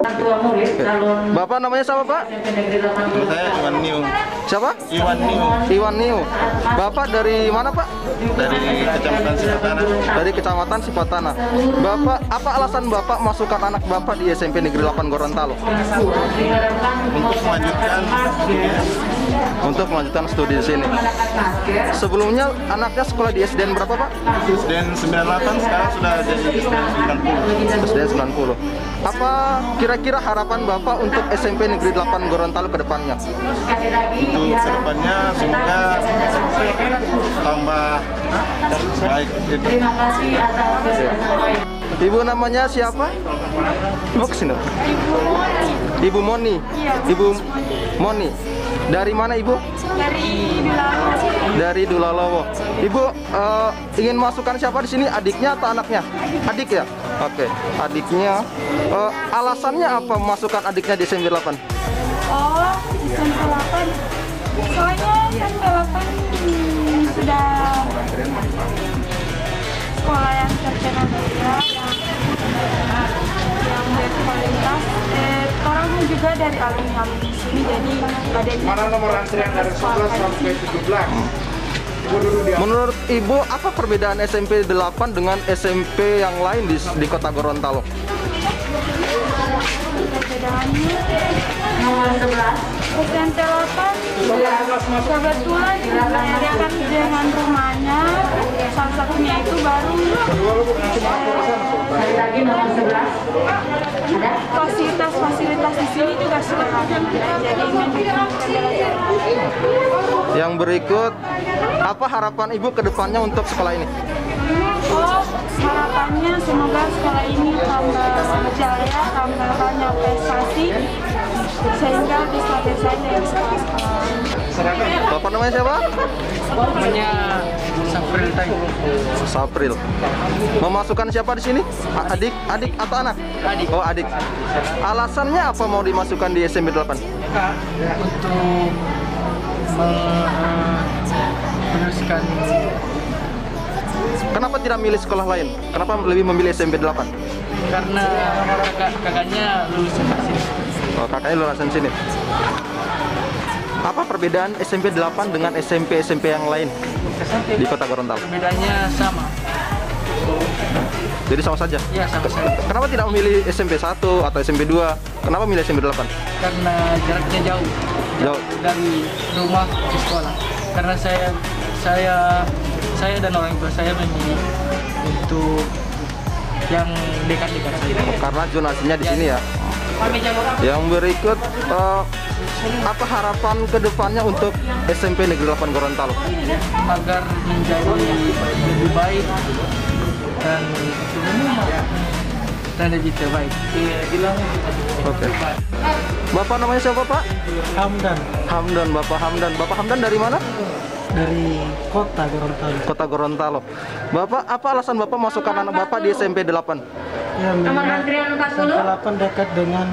Tua murid calon. Bapak namanya siapa, Pak? Saya Iwan Niu. Siapa? Iwan Niu. Iwan Niu. Bapak dari mana, Pak? Dari Kecamatan Sipatana. Dari Kecamatan Sipatana. Bapak, apa alasan Bapak masukkan anak Bapak di SMP Negeri 8 Gorontalo? Untuk melanjutkan studi di sini. Sebelumnya anaknya sekolah di SDN berapa, Pak? SDN 98, sekarang sudah jadi SDN 90. SDN 90. Apa kira-kira harapan Bapak untuk SMP Negeri 8 Gorontalo ke depannya? Untuk kedepannya semoga tambah baik. Terima kasih atas. Ibu namanya siapa? Ibu kesini. Ibu Moni. Ibu Moni. Dari mana Ibu? Dari Dulalowo. Dari Dulalowo. Ibu ingin masukkan siapa di sini? Adiknya atau anaknya? Adik ya? Oke, adiknya. Alasannya apa masukkan adiknya di SMP 8? Oh, SMP 8. Soalnya SMP 8 sudah sekolah yang terkenal juga, yang berkualitas. Orang juga dari alumni sini, jadi ada Mana nomor antrian dari 11 sampai 17? Menurut Ibu, apa perbedaan SMP 8 dengan SMP yang lain di Kota Gorontalo? perbedaannya Nomor 11. SMP 8 kebetulan dilayakan dengan rumahnya, salah satunya itu baru Sekali lagi nomor 11. Ada? fasilitas di sini juga sederhana, jadi mendukung pembelajaran. Yang berikut, apa harapan Ibu ke depannya untuk sekolah ini? Oh, harapannya semoga sekolah ini tambah jaya, tambah banyak prestasi, sehingga bisa bersaing dengan sekolah-sekolah. Bapak namanya siapa? Namanya Sapril Tay. Sapril. Memasukkan siapa di sini? Adik atau anak? Adik. Oh, adik. Alasannya apa mau dimasukkan di SMP 8? Untuk meneruskan. Kenapa tidak milih sekolah lain? Kenapa lebih memilih SMP 8? Karena kakaknya lulusan sini. Oh, kakaknya lulusan sini. Apa perbedaan SMP 8 dengan SMP yang lain di Kota Gorontalo? Perbedaannya sama. Jadi sama saja? Ya, sama saja. Kenapa tidak memilih SMP 1 atau SMP 2? Kenapa milih SMP 8? Karena jaraknya jauh. Jauh. Dari rumah ke sekolah. Karena saya dan orang tua saya memilih untuk yang dekat-dekat saja. Karena zonasinya di sini ya. Yang berikut, apa harapan ke depannya untuk SMP Negeri 8 Gorontalo? Agar menjadi lebih baik dan lebih terbaik. Oke. Bapak namanya siapa, Pak? Hamdan, Hamdan, Bapak Hamdan. Bapak Hamdan dari mana? dari Kota Gorontalo. Kota Gorontalo. Bapak, apa alasan Bapak masukkan anak Bapak di SMP 8? Ya, Nomor mengingat antrian 40. SMP 8 dekat dengan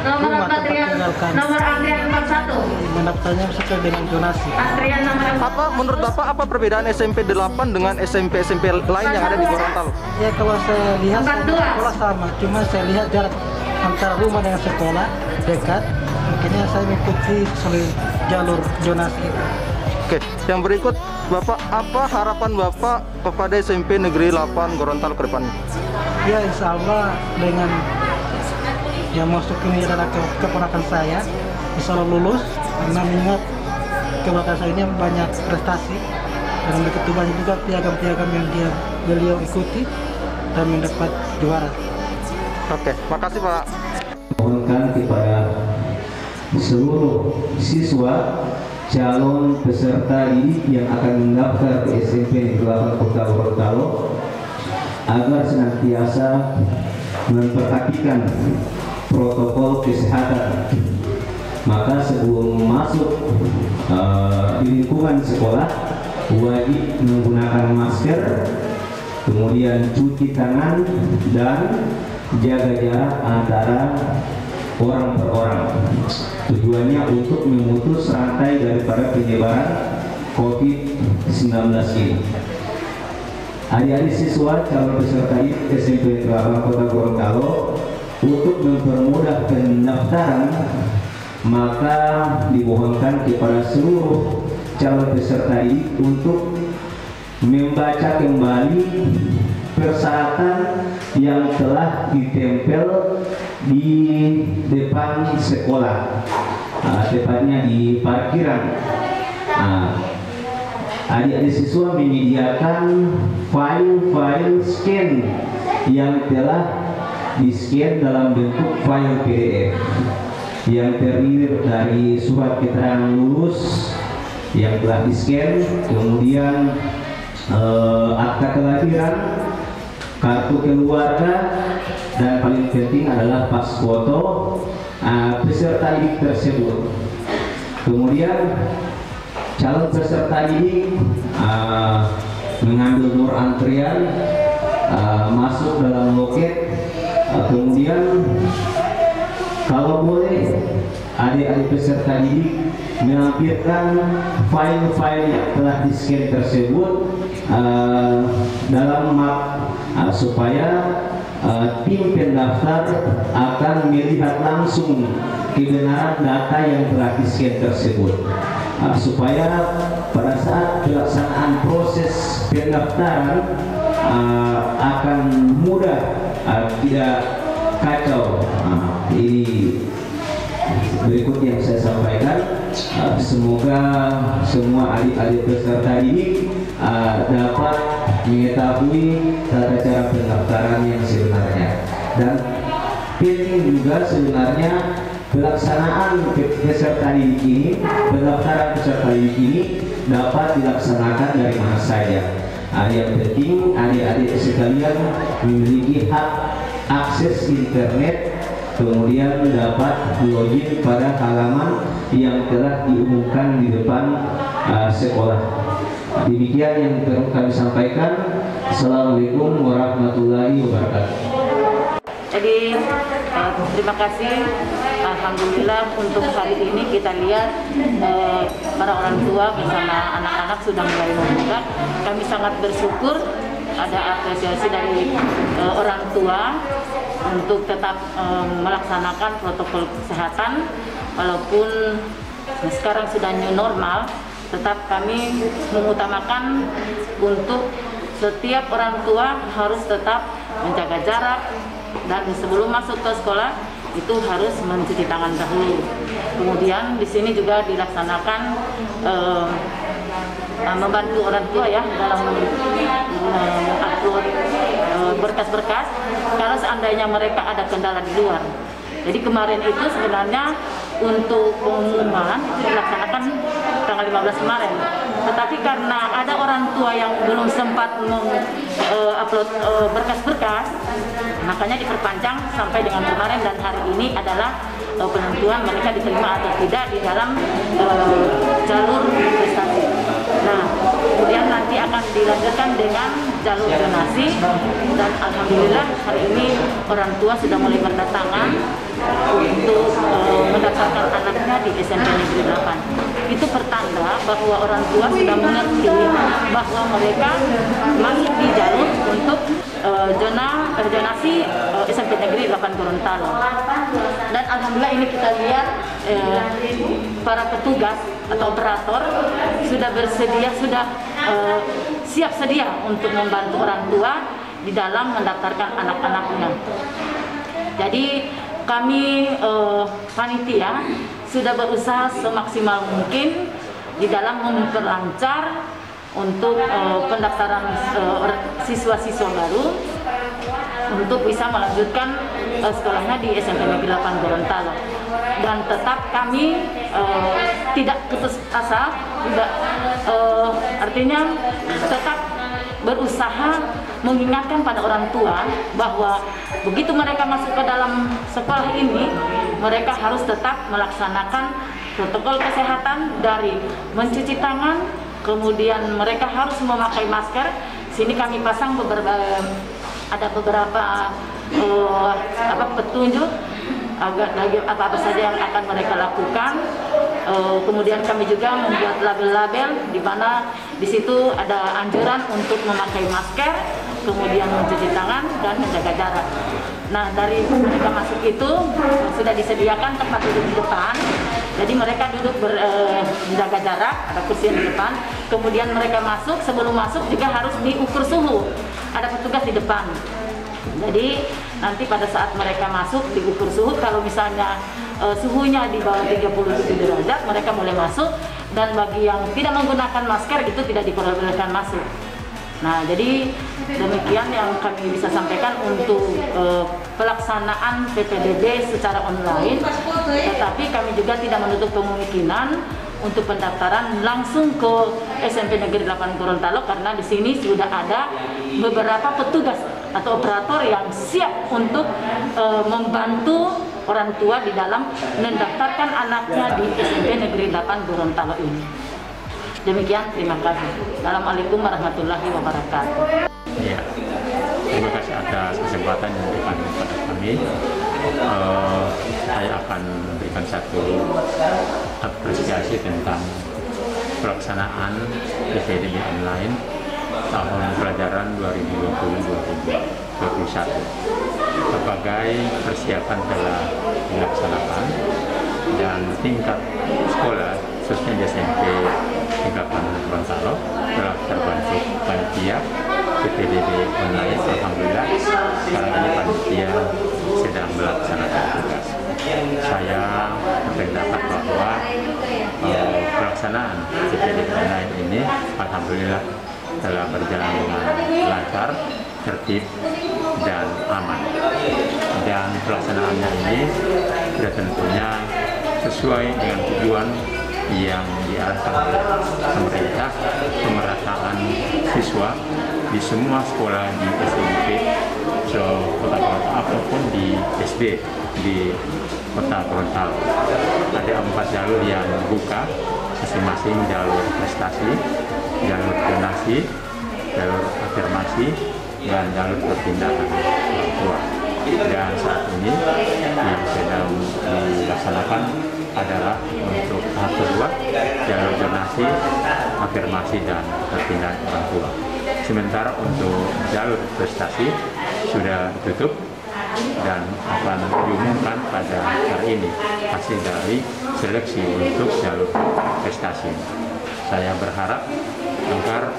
Nomor rumah tempat antrian. tinggal kami. Nomor antrian 41. Mendaftarnya sesuai dengan zonasi. Antrian nomor 4. Apa menurut Bapak apa perbedaan SMP 8 dengan SMP lain yang ada di Gorontalo? Ya, kalau saya lihat 42. sekolah sama, cuma saya lihat jarak antara rumah dengan sekolah dekat, makanya saya mengikuti jalur zonasi. Oke, yang berikut Bapak, apa harapan Bapak kepada SMP Negeri 8 Gorontalo ke depannya? Ya, insya Allah dengan yang masuk ini adalah keponakan saya, insya Allah lulus, karena mengingat keponakan saya ini banyak prestasi dan begitu banyak juga piagam-piagam yang beliau ikuti dan mendapat juara. Oke, makasih Pak. Mohonkan kepada seluruh siswa calon peserta didik yang akan mendaftar ke SMP Negeri 8 Kota Gorontalo agar senantiasa memperhatikan protokol kesehatan. Maka sebelum masuk di lingkungan sekolah wajib menggunakan masker, kemudian cuci tangan dan jaga jarak antara orang per orang. Tujuannya untuk memutus rantai daripada penyebaran COVID-19 ini. Adik-adik siswa calon peserta SMP 8 Kota Gorontalo, untuk mempermudah pendaftaran, maka dimohonkan kepada seluruh calon peserta didik untuk membaca kembali persyaratan yang telah ditempel di depan sekolah, tepatnya di parkiran. Adik-adik siswa menyediakan file-file scan yang telah di-scan dalam bentuk file PDF yang terdiri dari surat keterangan lulus yang telah di-scan, kemudian akta kelahiran, kartu keluarga, dan paling penting adalah pas foto peserta didik tersebut. Kemudian calon peserta didik mengambil nomor antrian, masuk dalam loket, kemudian kalau boleh adik-adik peserta didik melampirkan file-file yang telah di-scan tersebut dalam map supaya tim pendaftar akan melihat langsung kebenaran data yang telah di-scan tersebut, supaya pada saat pelaksanaan proses pendaftaran akan mudah, tidak kacau. Ini berikut yang saya sampaikan. Semoga semua adik-adik peserta didik dapat mengetahui tata cara pendaftaran yang sebenarnya, dan penting juga sebenarnya pelaksanaan peserta didik ini, pendaftaran peserta didik ini dapat dilaksanakan dari mana saja. Yang penting adik-adik sekalian memiliki hak akses internet, kemudian dapat login pada halaman yang telah diumumkan di depan sekolah. Demikian yang perlu kami sampaikan. Assalamualaikum warahmatullahi wabarakatuh. Jadi terima kasih. Alhamdulillah untuk hari ini kita lihat para orang tua bersama anak-anak sudah mulai membuka. Kami sangat bersyukur ada apresiasi dari orang tua untuk tetap melaksanakan protokol kesehatan walaupun sekarang sudah new normal, tetap kami mengutamakan untuk setiap orang tua harus tetap menjaga jarak, dan sebelum masuk ke sekolah itu harus mencuci tangan dahulu. Kemudian di sini juga dilaksanakan membantu orang tua ya dalam mengupload berkas-berkas kalau seandainya mereka ada kendala di luar. Jadi kemarin itu sebenarnya untuk pengumuman dilaksanakan tanggal 15 kemarin. Tetapi karena ada orang tua yang belum sempat mengupload berkas-berkas, makanya diperpanjang sampai dengan kemarin, dan hari ini adalah penentuan mereka diterima atau tidak di dalam jalur prestasi. Nah, kemudian nanti akan dilanjutkan dengan jalur zonasi, dan alhamdulillah hari ini orang tua sudah mulai berdatangan untuk mendaftarkan anaknya di SMP Negeri 8. Itu pertanda bahwa orang tua sudah mengerti bahwa mereka masuk di jalur untuk zonasi SMP Negeri 8 Gorontalo. Dan alhamdulillah ini kita lihat para petugas atau operator sudah bersedia, sudah siap sedia untuk membantu orang tua di dalam mendaftarkan anak-anaknya. Jadi kami panitia sudah berusaha semaksimal mungkin di dalam memperlancar untuk pendaftaran siswa-siswa baru untuk bisa melanjutkan sekolahnya di SMP Negeri 8 Gorontalo. Dan tetap kami tidak putus asa, tidak artinya tetap berusaha mengingatkan pada orang tua bahwa begitu mereka masuk ke dalam sekolah ini, mereka harus tetap melaksanakan protokol kesehatan dari mencuci tangan, kemudian mereka harus memakai masker. Sini kami pasang ada beberapa petunjuk apa saja yang akan mereka lakukan. Kemudian kami juga membuat label-label di mana di situ ada anjuran untuk memakai masker, kemudian mencuci tangan dan menjaga jarak. Nah, dari mereka masuk itu sudah disediakan tempat duduk di depan. Jadi mereka duduk menjaga jarak, ada kursi di depan. Kemudian mereka masuk, sebelum masuk juga harus diukur suhu. Ada petugas di depan. Jadi nanti pada saat mereka masuk diukur suhu, kalau misalnya suhunya di bawah 37 derajat mereka boleh masuk, dan bagi yang tidak menggunakan masker itu tidak diperbolehkan masuk. Nah, jadi demikian yang kami bisa sampaikan untuk pelaksanaan PPDB secara online. Tetapi kami juga tidak menutup kemungkinan untuk pendaftaran langsung ke SMP Negeri 8 Gorontalo, karena di sini sudah ada beberapa petugas atau operator yang siap untuk membantu orang tua di dalam mendaftarkan anaknya di SMP Negeri 8 Gorontalo ini. Demikian, terima kasih. Assalamualaikum warahmatullahi wabarakatuh. Ya, terima kasih atas kesempatan yang diberikan kepada kami. Saya akan memberikan satu apresiasi tentang pelaksanaan PPDB online tahun pelajaran 2020-2021. Berbagai persiapan telah dilaksanakan dan tingkat sekolah, khususnya di SMP 8 Gorontalo, telah terbentuk panitia PPDB online. Alhamdulillah, sekarang ini panitia sedang melaksanakan tugas. Saya berpendapat bahwa pelaksanaan PPDB online ini alhamdulillah telah berjalan dengan lancar, tertib, dan aman. Dan pelaksanaannya ini sudah tentunya sesuai dengan tujuan yang diarahkan oleh pemerintah, pemerataan siswa di semua sekolah di SMP Kota Gorontalo ataupun di SD di Kota Gorontalo. Ada 4 jalur yang dibuka, masing-masing jalur prestasi, jalur donasi, jalur afirmasi, dan jalur perpindahan orang tua. Dan saat ini yang sedang dilaksanakan adalah untuk tahap kedua, jalur donasi, afirmasi, dan perpindahan orang tua. Sementara untuk jalur prestasi sudah tutup dan akan diumumkan pada hari ini hasil dari seleksi untuk jalur prestasi. Saya berharap agar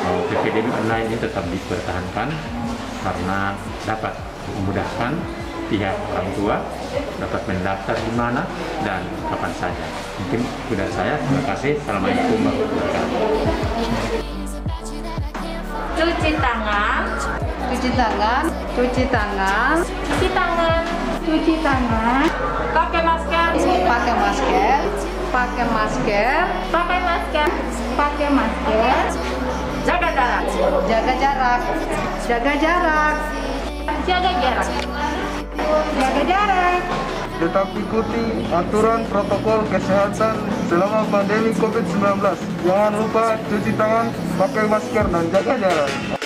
PPDB online ini tetap dipertahankan karena dapat memudahkan pihak orang tua dapat mendaftar di mana dan kapan saja. Mungkin itu dari saya. Terima kasih. Assalamualaikum warahmatullahi wabarakatuh. Cuci tangan, Cuci tangan, cuci tangan, cuci tangan, Cuci tangan, pakai masker, pakai masker, pakai masker, pakai masker, pakai masker, jaga jarak, jaga jarak, jaga jarak, jaga jarak, jaga jarak. Tetap ikuti aturan protokol kesehatan selama pandemi COVID-19. Jangan lupa cuci tangan, pakai masker, dan jaga jarak.